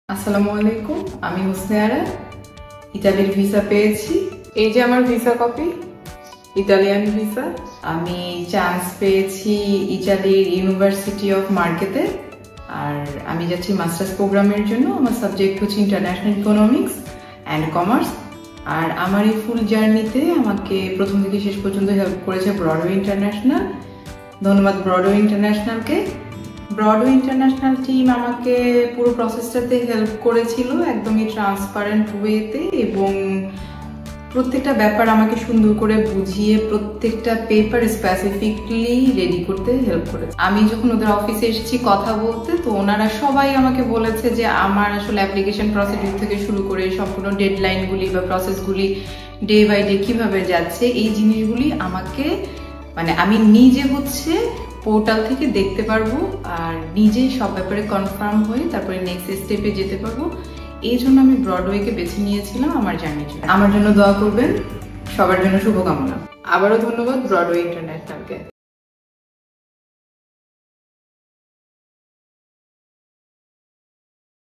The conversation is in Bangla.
আসসালামু আলাইকুম, আমি হোসনে আরা ইতালির ভিসা পেয়েছি। এই যে আমার ভিসা কপি, ইতালিয়ান ভিসা। আমি চান্স পেয়েছি ইতালির ইউনিভার্সিটি অফ মার্কেতে। আর আমি যাচ্ছি মাস্টার্স প্রোগ্রামের জন্য। আমার সাবজেক্ট হচ্ছে ইন্টারন্যাশনাল ইকোনমিক্স অ্যান্ড কমার্স। আর আমার এই ফুল জার্নিতে আমাকে প্রথম থেকে শেষ পর্যন্ত হেল্প করেছে ব্রডওয়ে ইন্টারন্যাশনাল। ধন্যবাদ ব্রডওয়ে ইন্টারন্যাশনালকে। ব্রডওয়ে ইন্টারন্যাশনাল টিম আমাকে পুরো প্রসেসটাতে হেল্প করেছিল একদমই ট্রান্সপারেন্ট ওয়েতে, এবং প্রত্যেকটা ব্যাপার আমাকে সুন্দর করে বুঝিয়ে প্রত্যেকটা পেপার স্পেসিফিকলি রেডি করতে হেল্প করেছে। আমি যখন ওদের অফিসে এসেছি কথা বলতে, তো ওনারা সবাই আমাকে বলেছে যে আমার আসলে অ্যাপ্লিকেশন প্রসিডিউর থেকে শুরু করে সম্পূর্ণ ডেডলাইনগুলি বা প্রসেসগুলি ডে বাই ডে কিভাবে যাচ্ছে, এই জিনিসগুলি আমাকে আমি নিজে পোর্টাল থেকে দেখতে পারবো আর নিজেই সব ব্যাপারে কনফার্ম হয়ে তারপরে নেক্সট স্টেপে যেতে পারবো। এই জন্য আমি ব্রডওয়েকে বেছে নিয়েছিলাম আমার জার্নির জন্য। আমার জন্য দোয়া করবেন, সবার জন্য শুভকামনা। আবারও ধন্যবাদ ব্রডওয়ে ইন্টারন্যাশনালকে।